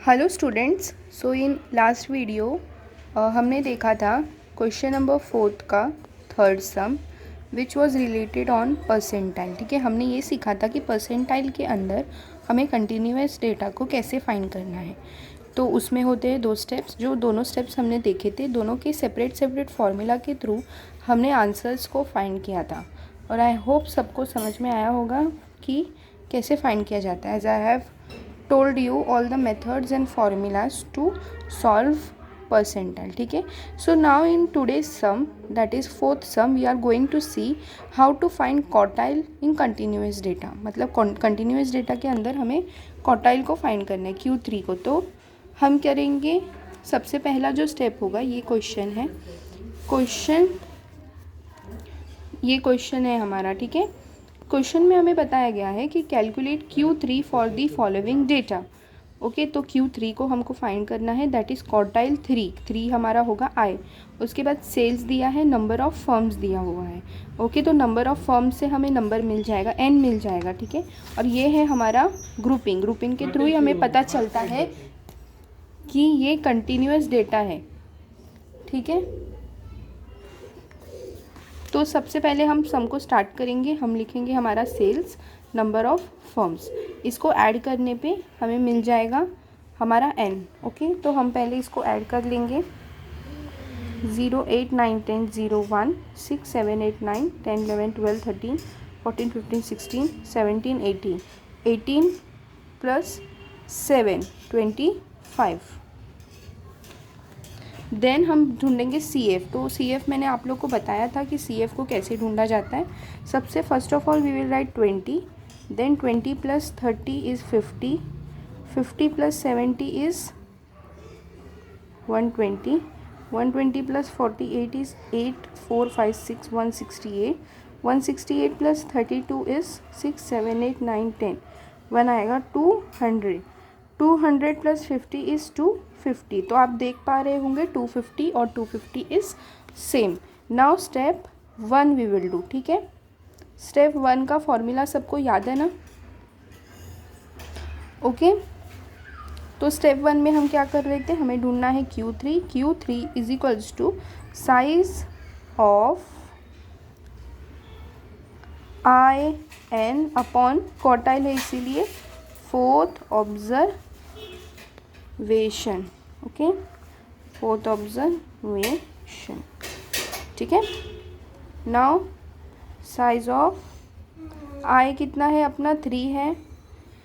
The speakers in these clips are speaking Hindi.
Hello students, so in last video हमने देखा था क्वेश्चन नंबर 4 का third some which was related on percentile. ठीक है, हमने ये सीखा था कि परसेंटाइल के अंदर हमें कंटिन्यूस डेटा को कैसे फाइंड करना है। तो उसमें होते हैं दो स्टेप्स, जो दोनों स्टेप्स हमने देखे थे, दोनों के सेपरेट फार्मूला के थ्रू हमने आंसर्स को फाइंड किया था। और आई होप सबको समझ में आया होगा कि कैसे फाइंड किया जाता है। As I have told you all the methods and formulas to solve percentile. ठीक है, so now in today's sum, that is fourth sum, we are going to see how to find quartile in continuous data. मतलब continuous data के अंदर हमें quartile को find करना है, Q3 को। तो हम करेंगे, सबसे पहला जो स्टेप होगा, ये क्वेश्चन है हमारा। ठीक है, क्वेश्चन में हमें बताया गया है कि calculate Q3 for the following data. Okay, तो Q3 को हमको फाइंड करना है, दैट इज़ क्वार्टाइल 3 हमारा होगा I। उसके बाद सेल्स दिया है, नंबर ऑफ़ फर्म्स दिया हुआ है। ओके, तो नंबर ऑफ़ फर्म्स से हमें नंबर मिल जाएगा, N मिल जाएगा। ठीक है, और ये है हमारा ग्रुपिंग के थ्रू ही हमें पता चलता है कि ये कंटिन्यूस डेटा है। ठीक है, तो सबसे पहले हम सम को स्टार्ट करेंगे। हम लिखेंगे हमारा सेल्स, नंबर ऑफ़ फर्म्स, इसको ऐड करने पे हमें मिल जाएगा हमारा n। ओके, तो हम पहले इसको ऐड कर लेंगे। 0 8 9 10 0 1 6 7 8 9 10 11 12 13 14 15 16 17 18 18 प्लस 7 25। देन हम ढूंढेंगे CF। तो CF मैंने आप लोग को बताया था कि CF को कैसे ढूंढा जाता है। सबसे first of all we will write 20, then 20 plus 30 is 50, 50 plus 70 is 120, 120 plus 48 is 8 4 5 6 168, 168 plus 32 is 6 7 8 9 10, 1 आएगा 200, 200 प्लस 50 इज़ 250। तो आप देख पा रहे होंगे 250 और 250 is same. Now step 1 we will do. ठीक है, स्टेप 1 का फॉर्मूला सबको याद है ना? ओके, तो स्टेप 1 में हम क्या कर रहे थे, हमें ढूंढना है Q3 is equals to size of IN upon quartile है, इसीलिए fourth observation. Okay, fourth observation. ठीक है, नाउ साइज ऑफ I कितना है अपना 3 है,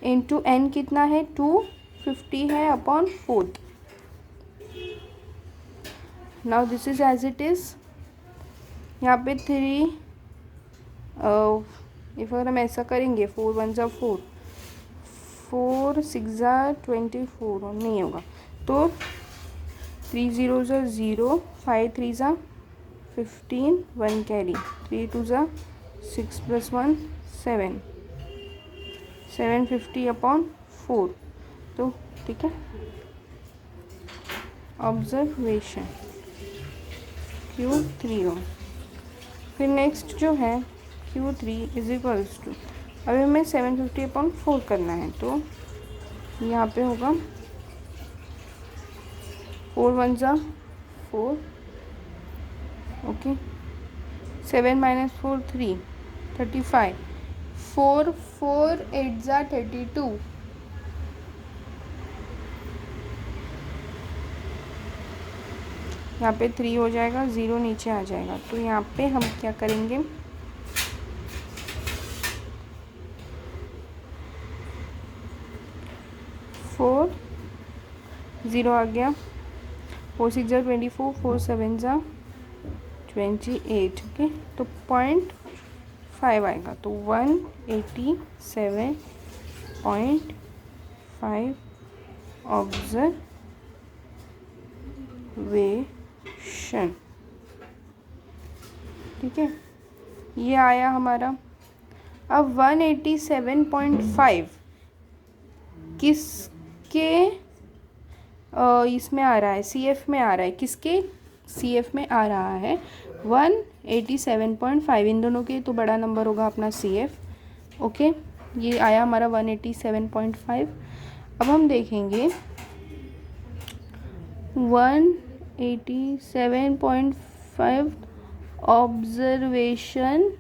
इंटू N कितना है 250 है upon fourth. Now this is as it is. यहाँ पे 3 इफ अगर हम ऐसा करेंगे 4 1 जा 4, 4 6 जा 24 और नहीं होगा, तो 3 0 जा 0, 5 3 जा 15, 1 कैरी, 3 2 जा 6 प्लस 1 7, 750 अपॉन 4। तो ठीक है, ऑब्जर्वेशन Q3 हो। फिर नेक्स्ट जो है Q3 इज इक्वल्स टू, अभी हमें 750 अपॉन 4 करना है, तो यहाँ पे होगा 4 1 जा 4, ओके, 7 माइनस 4 3, 35, 4 4 8 जा 32, यहाँ पे 3 हो जाएगा, 0 नीचे आ जाएगा। तो यहाँ पे हम क्या करेंगे, फोर 0 आ गया, 4 6 जा 24, 4 7 जा 28। ओके, तो 0.5 आएगा, तो 187.5 ऑब्जर्वेशन। ठीक है, ये आया हमारा। अब 187.5 किसके इसमें आ रहा है, CF में आ रहा है। किसके CF में आ रहा है 187.5, इन दोनों के तो बड़ा नंबर होगा अपना CF। ओके, ये आया हमारा 187.5। अब हम देखेंगे 187.5 observation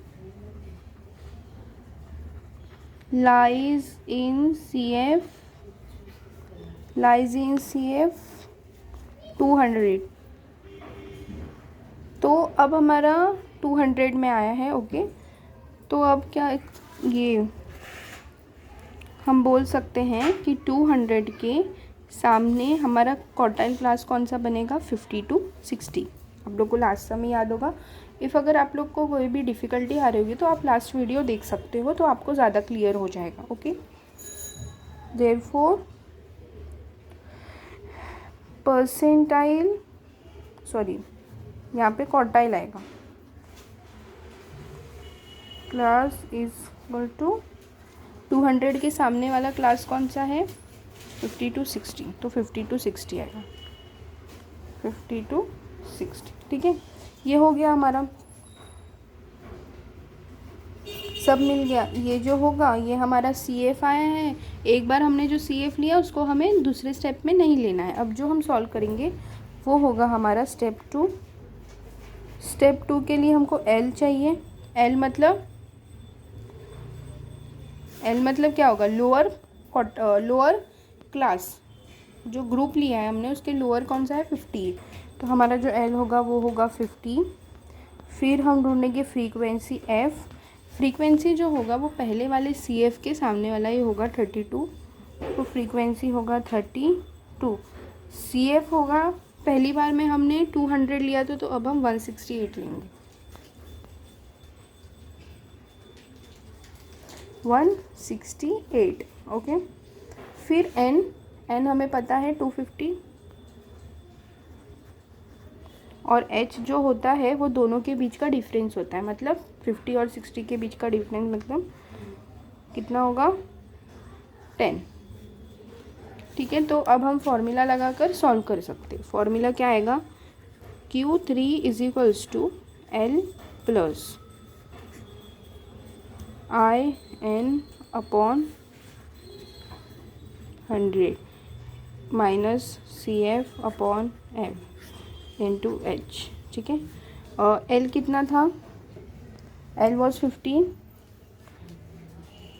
lies in CF 200। तो अब हमारा 200 में आया है। ओके, तो अब क्या ये हम बोल सकते हैं कि 200 के सामने हमारा क्वार्टाइल क्लास कौन सा बनेगा? 50 to 60। आप लोग को लास्ट समय याद होगा। इफ़ अगर आप लोग को कोई भी डिफ़िकल्टी आ रही होगी तो आप लास्ट वीडियो देख सकते हो, तो आपको ज़्यादा क्लियर हो जाएगा। ओके, देयरफॉर परसेंटाइल, सॉरी यहाँ पे क्वार्टाइल आएगा, क्लास इज इक्वल टू 200 के सामने वाला क्लास कौन सा है? 50 to 60, तो 50 to 60 आएगा, 50 to 60। ठीक है, ये हो गया हमारा, सब मिल गया। ये जो होगा ये हमारा CF आया है। एक बार हमने जो CF लिया उसको हमें दूसरे स्टेप में नहीं लेना है। अब जो हम सॉल्व करेंगे वो होगा हमारा स्टेप 2। स्टेप 2 के लिए हमको L चाहिए। L मतलब क्या होगा? लोअर क्लास, जो ग्रुप लिया है हमने उसके लोअर कौन सा है? 50। तो हमारा जो L होगा वो होगा 50। फिर हम ढूंढेंगे फ्रीक्वेंसी F। फ्रीक्वेंसी जो होगा वो पहले वाले CF के सामने वाला ही होगा 32, तो फ्रीक्वेंसी होगा 32। CF होगा, पहली बार में हमने 200 लिया था, तो अब हम 168 लेंगे, 168। ओके, फिर N हमें पता है 250, और H जो होता है वो दोनों के बीच का डिफरेंस होता है, मतलब 50 और 60 के बीच का डिफरेंस मतलब कितना होगा? 10। ठीक है, तो अब हम फॉर्मूला लगाकर सॉल्व कर सकते हैं। फॉर्मूला क्या आएगा? Q3 is equals to L plus IN upon 100 minus CF upon M into H। ठीक है, L कितना था? L वॉज 15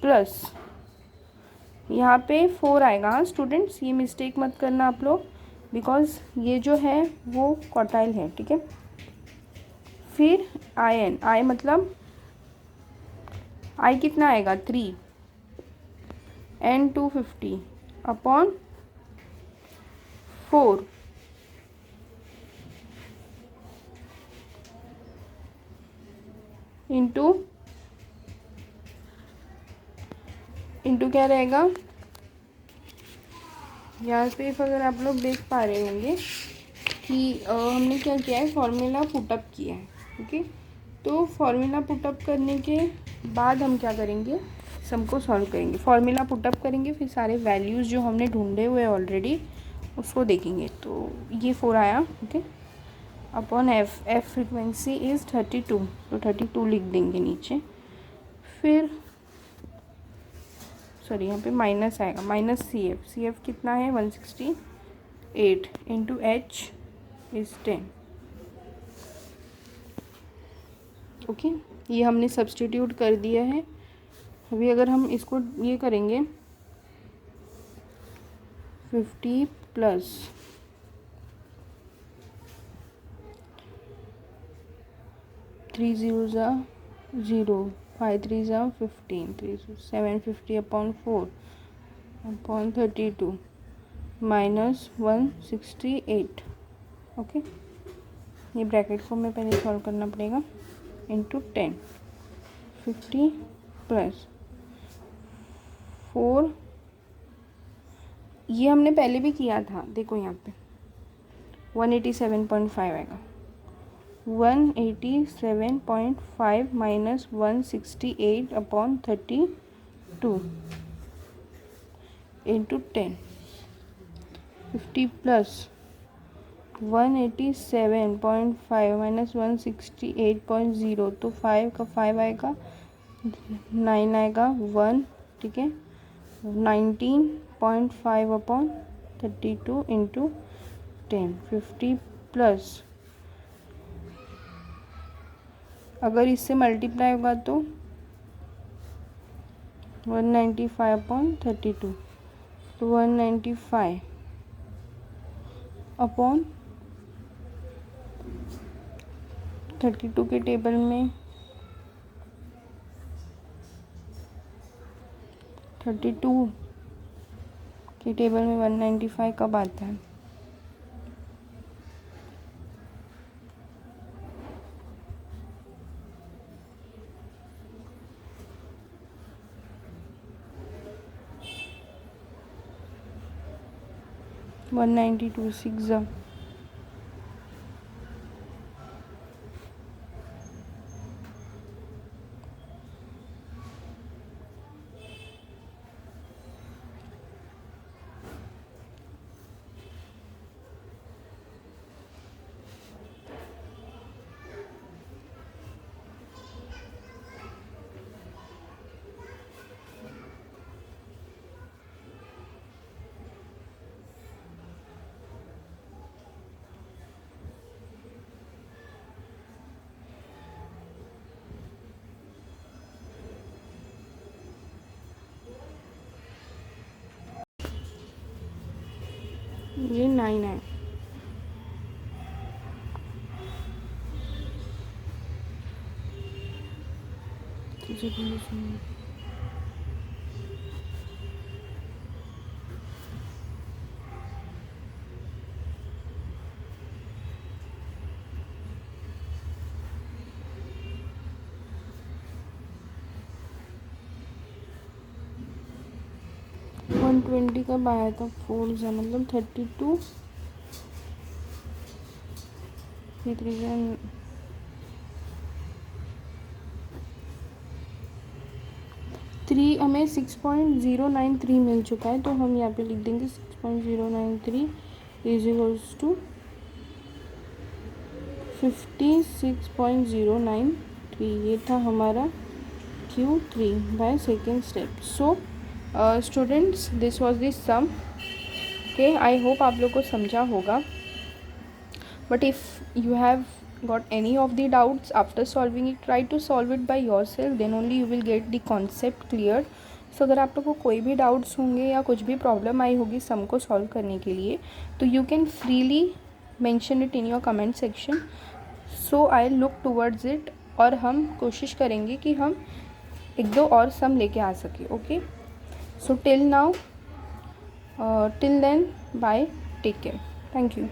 प्लस यहाँ पे 4 आएगा। हाँ स्टूडेंट्स, ये मिस्टेक मत करना आप लोग, बिकॉज ये जो है वो क्वार्टाइल है। ठीक है, फिर I मतलब I कितना आएगा? 3 N 250 अपॉन 4 इंटू क्या रहेगा? यहाँ पे अगर आप लोग देख पा रहे होंगे कि हमने क्या किया है, फॉर्मूला पुटअप किया है। ओके, तो फॉर्मूला पुटअप करने के बाद हम क्या करेंगे, सम को सॉल्व करेंगे। फॉर्मूला पुटअप करेंगे, फिर सारे वैल्यूज़ जो हमने ढूंढे हुए ऑलरेडी उसको देखेंगे। तो ये 4 आया। Okay, upon F frequency is 32, तो 32 लिख देंगे नीचे। फिर सॉरी यहाँ पे माइनस आएगा, माइनस CF कितना है? 168 इंटू H इज़ 10। ओके, ये हमने सब्स्टिट्यूट कर दिया है। अभी अगर हम इसको ये करेंगे 50 plus 3 0 0 5 3 15 750 upon 4 upon 32 minus 168। Okay, ये ब्रैकेट को हमें पहले सॉल्व करना पड़ेगा, इंटू 10। 50 प्लस 4, ये हमने पहले भी किया था, देखो यहाँ पे 187.5 आएगा। 187.5 minus 168 upon 32 into 10। 50 plus 187.5 minus 168.0, तो 5 का 5 आएगा, 9 आएगा, 1। ठीक है, 19.5 अपॉन 32 इंटू 10 50 प्लस, अगर इससे मल्टीप्लाई होगा तो 195/32, तो 195 अपॉन 32 के टेबल में 32 के टेबल में 195 कब आता है? वन 92 6 ये 9 है। वन 20 कब आया था? 4 से मतलब 32 3 हमें 6.093 मिल चुका है, तो हम यहाँ पे लिख देंगे 6.093 इज इक्वल्स टू 56.093। ये था हमारा Q3 by second step. So students, this was the sum. Okay, I hope आप लोग को समझा होगा। But if you have got any of the doubts after solving it, try to solve it by yourself, then only you will get the concept clear. So अगर आप लोग को कोई भी डाउट्स होंगे या कुछ भी प्रॉब्लम आई होगी सम को सॉल्व करने के लिए, तो you can freely mention it in your comment section. So I look towards it, और हम कोशिश करेंगे कि हम एक दो और सम लेके आ सके। Okay, so till now, till then, bye, take care, thank you.